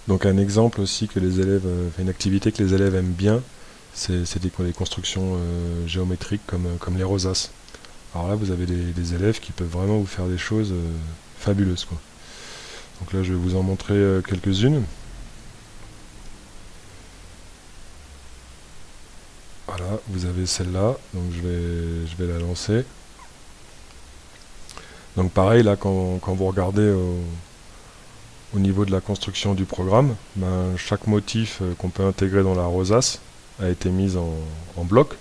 Donc un exemple aussi que les élèves, une activité que les élèves aiment bien, c'est des constructions géométriques comme les rosaces. Alors là, vous avez des élèves qui peuvent vraiment vous faire des choses fabuleuses, quoi. Donc là, je vais vous en montrer quelques-unes. Voilà, vous avez celle-là, donc je vais la lancer. Donc pareil, là, quand vous regardez au niveau de la construction du programme, ben, chaque motif qu'on peut intégrer dans la rosace a été mis en bloc,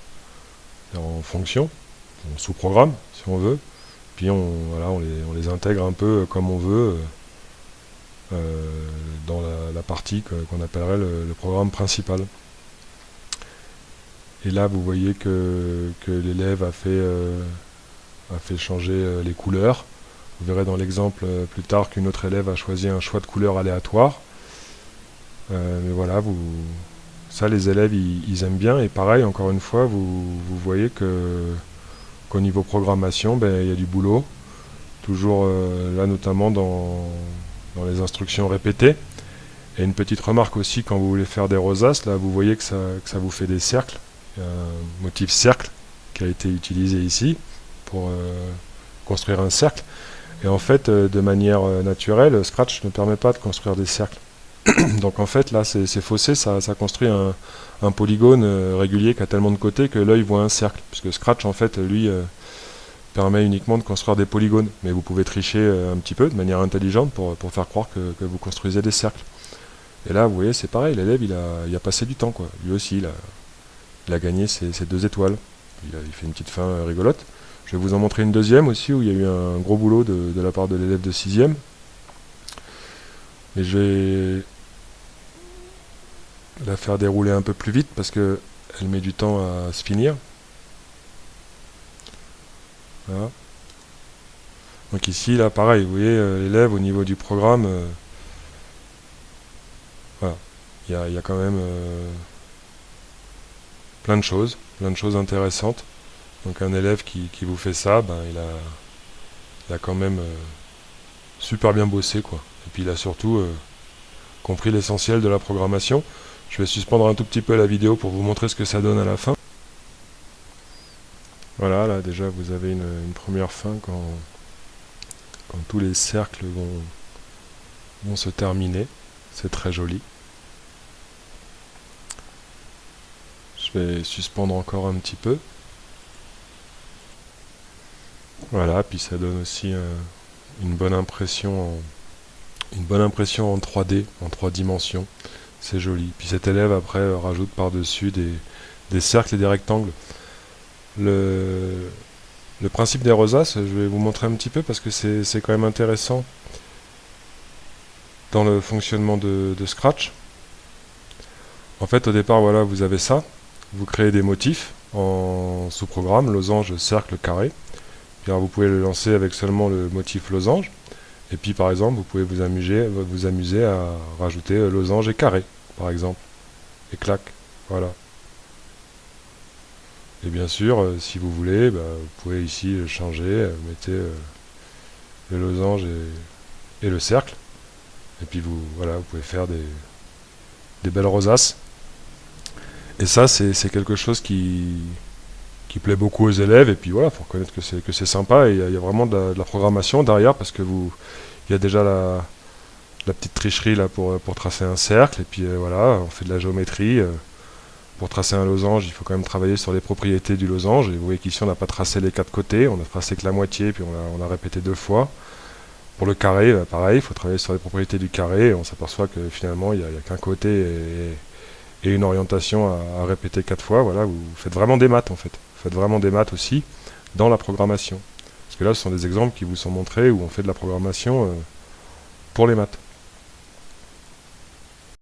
en fonction, en sous-programme, si on veut. Puis voilà, on les intègre un peu comme on veut dans la partie qu'on appellerait le programme principal. Et là, vous voyez que l'élève a fait changer les couleurs. Vous verrez dans l'exemple plus tard qu'une autre élève a choisi un choix de couleur aléatoire. Mais voilà, ça les élèves ils aiment bien. Et pareil, encore une fois, vous voyez qu'au niveau programmation, ben, il y a du boulot. Toujours là notamment dans les instructions répétées. Et une petite remarque aussi, quand vous voulez faire des rosaces, là vous voyez que ça vous fait des cercles. Il y a un motif cercle qui a été utilisé ici pour construire un cercle. Et en fait, de manière naturelle, Scratch ne permet pas de construire des cercles. Donc en fait, là, c'est faussé, ça construit un polygone régulier qui a tellement de côtés que l'œil voit un cercle. Puisque Scratch, en fait, lui, permet uniquement de construire des polygones. Mais vous pouvez tricher un petit peu, de manière intelligente, pour faire croire que vous construisez des cercles. Et là, vous voyez, c'est pareil, l'élève, il a passé du temps, quoi. Lui aussi, il a gagné ses 2 étoiles. Il fait une petite fin rigolote. Je vais vous en montrer une deuxième aussi, où il y a eu un gros boulot de la part de l'élève de 6e. Mais je vais la faire dérouler un peu plus vite, parce que elle met du temps à se finir. Voilà. Donc ici, là, pareil, vous voyez, l'élève, au niveau du programme, voilà, il y a quand même plein de choses intéressantes. Donc un élève qui vous fait ça, ben, il a quand même super bien bossé, quoi. Et puis il a surtout compris l'essentiel de la programmation. Je vais suspendre un tout petit peu la vidéo pour vous montrer ce que ça donne à la fin. Voilà, là déjà vous avez une première fin quand tous les cercles vont se terminer. C'est très joli. Je vais suspendre encore un petit peu. Voilà, puis ça donne aussi une bonne impression en 3D, en 3 dimensions. C'est joli. Puis cet élève après rajoute par-dessus des cercles et des rectangles. Le principe des rosaces, je vais vous montrer un petit peu parce que c'est quand même intéressant dans le fonctionnement de Scratch. En fait, au départ, voilà, vous avez ça. Vous créez des motifs en sous-programme, losange, cercle, carré. Puis alors, vous pouvez le lancer avec seulement le motif losange. Et puis par exemple, vous pouvez vous amuser à rajouter losange et carré, par exemple. Et clac, voilà. Et bien sûr, si vous voulez, bah, vous pouvez ici changer, mettez le losange et le cercle. Et puis voilà, vous pouvez faire des belles rosaces. Et ça, c'est quelque chose qui plaît beaucoup aux élèves. Et puis voilà, il faut reconnaître que c'est sympa. Et il y a vraiment de la programmation derrière parce que il y a déjà la petite tricherie là pour tracer un cercle. Et puis voilà, on fait de la géométrie. Pour tracer un losange, il faut quand même travailler sur les propriétés du losange. Et vous voyez qu'ici, on n'a pas tracé les 4 côtés, on a tracé que la moitié, puis on a répété 2 fois. Pour le carré, pareil, il faut travailler sur les propriétés du carré. Et on s'aperçoit que finalement, il n'y a qu'un côté et une orientation à répéter 4 fois. Voilà, vous faites vraiment des maths en fait. Vous faites vraiment des maths aussi dans la programmation. Parce que là, ce sont des exemples qui vous sont montrés où on fait de la programmation pour les maths.